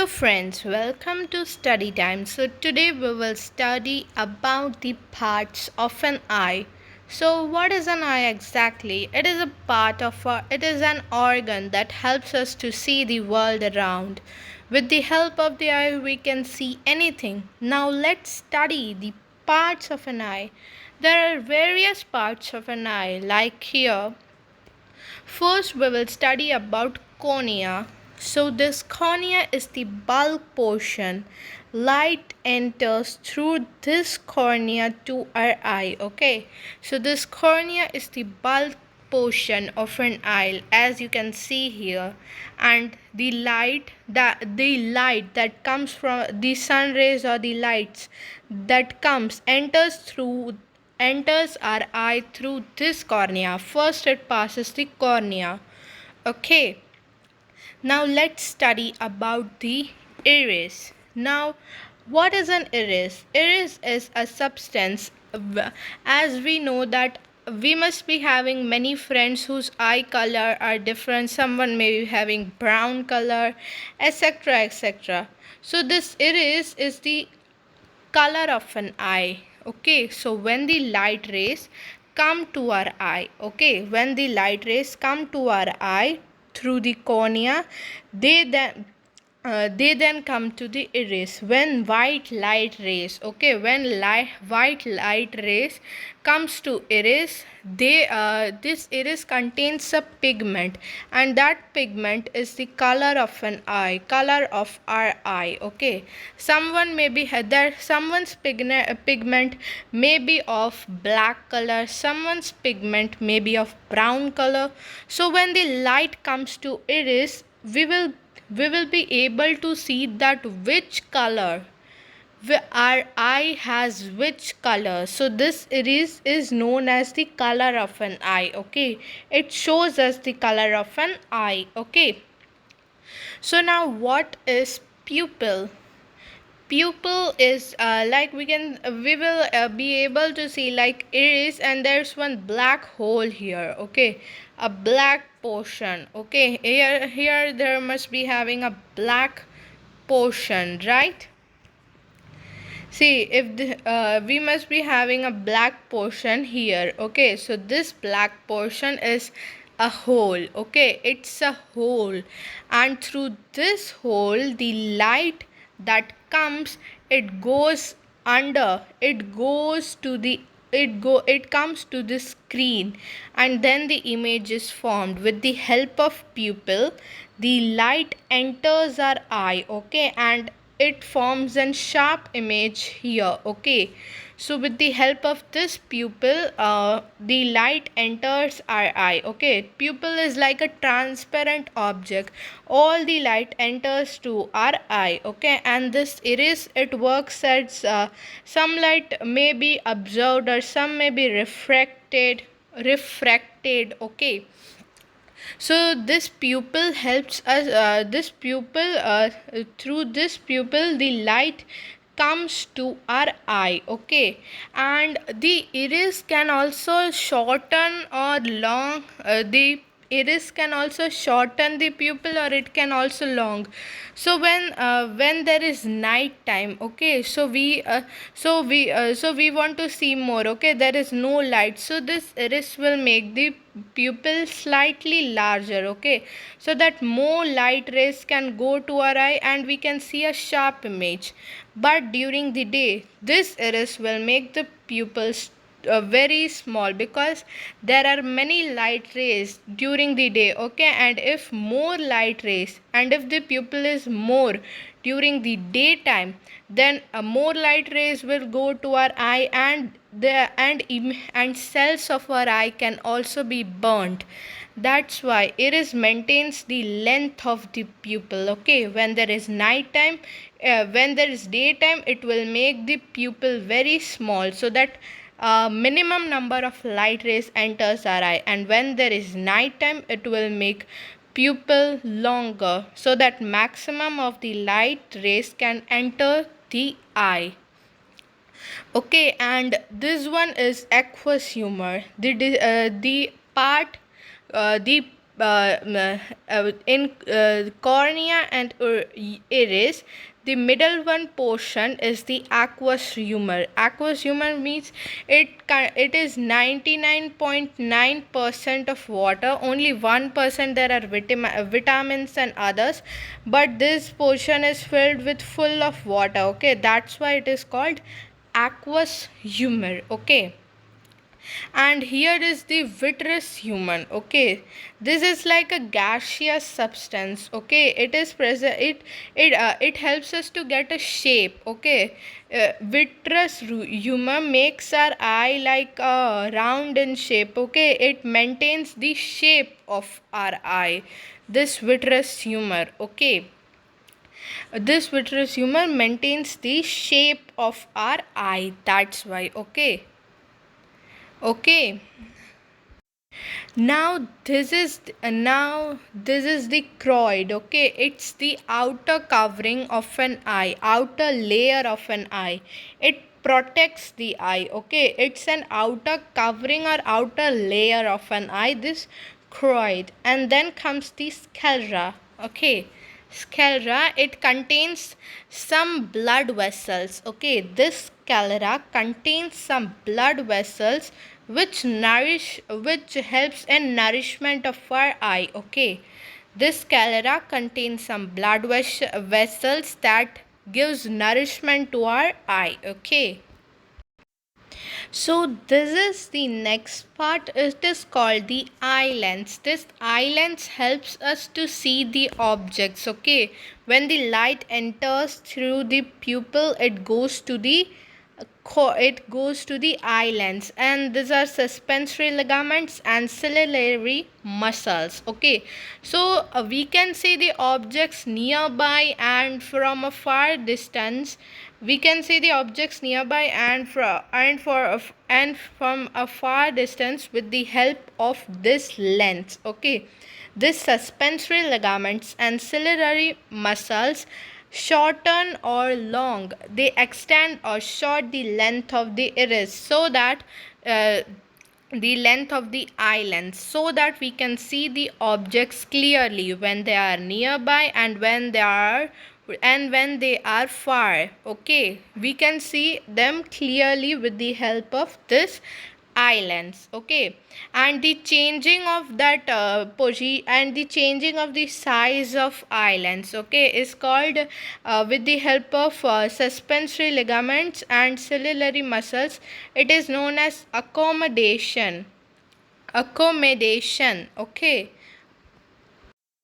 Friends, welcome to study time. So today we will study about the parts of an eye. So what is an eye exactly? It is a part of it is an organ that helps us to see the world around. With the help of the eye we can see anything. Now let's study the parts of an eye. There are various parts of an eye like here. First, we will study about cornea. So, this cornea is the bulb portion. Light enters through this cornea to our eye. Okay, so this cornea is the bulb portion of an eye, as you can see here, and the light that comes from the sun rays or the lights that comes enters our eye through this cornea. First, it passes the cornea. Okay, now let's study about the iris. Now, what is an iris? Iris is a substance, as we know that we must be having many friends whose eye color are different. Someone may be having brown color, etc. etc. So, this iris is the color of an eye. Okay, so when the light rays come to our eye, when the light rays come to our eye through the cornea, they then they then come to the iris. When white light rays, white light rays comes to iris, this iris contains a pigment, and that pigment is the color of an eye, color of our eye. Okay, someone's pigment may be of black color, someone's pigment may be of brown color. So when the light comes to iris, we will be able to see that which color our eye has, which color. So this iris is known as the color of an eye. Okay, it shows us the color of an eye. Okay, so now what is pupil? Pupil is we will be able to see like iris, and there's one black hole here. Okay, a black portion. Okay, here there must be having a black portion, right? See, if we must be having a black portion here. Okay, so this black portion is a hole. Okay, it's a hole, and through this hole the light that comes, it goes under, it comes to the screen, and then the image is formed. With the help of pupil, the light enters our eye. Okay, and it forms a sharp image here. Okay, so with the help of this pupil, the light enters our eye. Okay, pupil is like a transparent object. All the light enters to our eye. Okay, and this iris, it works as some light may be observed or some may be refracted. Okay, so this pupil helps us, through this pupil the light comes to our eye. Okay, and the iris can also shorten or long, the iris can also shorten the pupil, or it can also long. So when there is night time, okay, so we want to see more. Okay, there is no light, so this iris will make the pupil slightly larger. Okay, so that more light rays can go to our eye and we can see a sharp image. But during the day, this iris will make the pupils very small, because there are many light rays during the day. Okay, and if more light rays, and if the pupil is more during the daytime, then more light rays will go to our eye, and and cells of our eye can also be burnt. That's why iris maintains the length of the pupil. Okay, when there is night time, when there is daytime, it will make the pupil very small, so that minimum number of light rays enters our eye, and when there is night time, it will make pupil longer, so that maximum of the light rays can enter the eye. Okay, and this one is aqueous humor. The part, the in cornea and iris. The middle one portion is the aqueous humor. Aqueous humor means it is 99.9% of water. Only 1% there are vitamins and others, but this portion is filled with full of water. Okay, that's why it is called aqueous humor. Okay, and here is the vitreous human. Okay, this is like a gaseous substance. Okay, it is present, it helps us to get a shape. Okay, vitreous humor makes our eye like a round in shape. Okay, it maintains the shape of our eye, this vitreous humor. Okay, this vitreous humor maintains the shape of our eye, that's why. Okay, okay. Now this is the choroid. Okay, it's the outer covering of an eye, outer layer of an eye. It protects the eye. Okay, it's an outer covering or outer layer of an eye, this choroid. And then comes the sclera. Okay, sclera, it contains some blood vessels. Okay, this sclera contains some blood vessels which helps in nourishment of our eye. Okay, this sclera contains some blood vessels that gives nourishment to our eye. Okay, so this is the next part. It is called the eye lens. This eye lens helps us to see the objects. Okay, when the light enters through the pupil, it goes to the eye lens, and these are suspensory ligaments and ciliary muscles. Okay, so we can see the objects nearby and from a far distance. We can see the objects nearby and from a far distance with the help of this lens. Okay, this suspensory ligaments and ciliary muscles shorten or long, they extend or short the length of the iris, so that the length of the eye lens, so that we can see the objects clearly when they are nearby and when they are far. Okay, we can see them clearly with the help of this eye lens. Okay, and the changing of that and the changing of the size of eye lens, okay, is called with the help of suspensory ligaments and ciliary muscles. It is known as accommodation. Okay,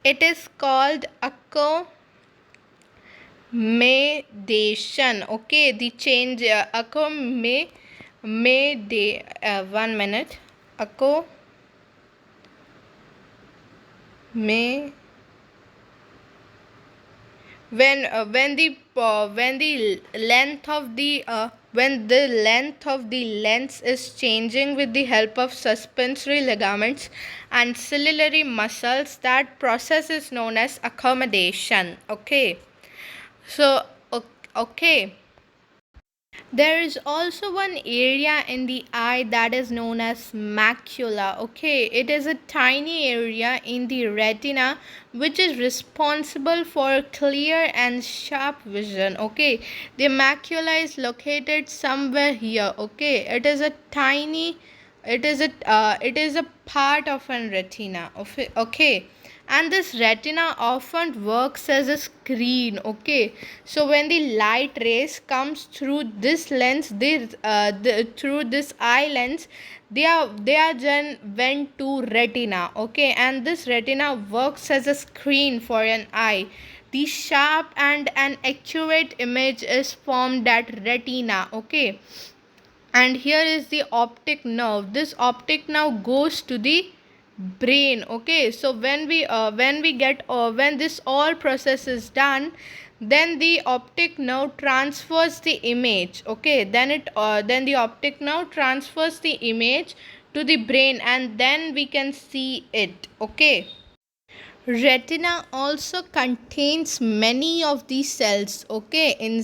it is called accommodation. Okay, the change accommodation. 1 minute. Acco may when the length of the lens is changing with the help of suspensory ligaments and ciliary muscles, that process is known as accommodation. Okay, so okay. There is also one area in the eye that is known as macula. Okay, it is a tiny area in the retina which is responsible for clear and sharp vision. Okay, the macula is located somewhere here. Okay, it is a part of an retina. Okay, and this retina often works as a screen. Okay, so when the light rays comes through this lens, through this eye lens, they are then went to retina. Okay, and this retina works as a screen for an eye. The sharp and an accurate image is formed at retina. Okay, and here is the optic nerve. This optic nerve goes to the brain. Okay, so when this all process is done, then the optic nerve transfers the image. Okay, then the optic nerve transfers the image to the brain, and then we can see it. Okay, Retina also contains many of these cells, okay, in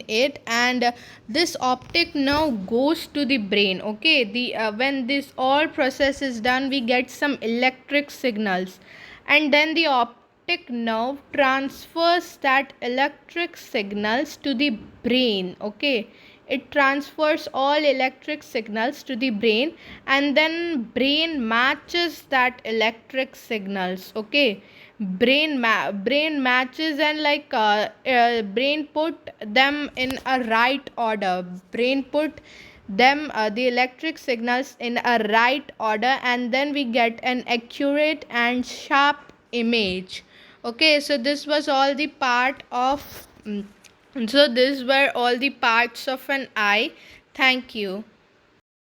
it, and this optic nerve goes to the brain, okay. The when this all process is done, we get some electric signals, and then the optic nerve transfers that electric signals to the brain, okay. It transfers all electric signals to the brain, and then brain matches that electric signals, okay. Brain matches, and brain put them in a right order. Brain put them the electric signals in a right order, and then we get an accurate and sharp image, okay. So this was all the part of so these were all the parts of an eye. Thank you.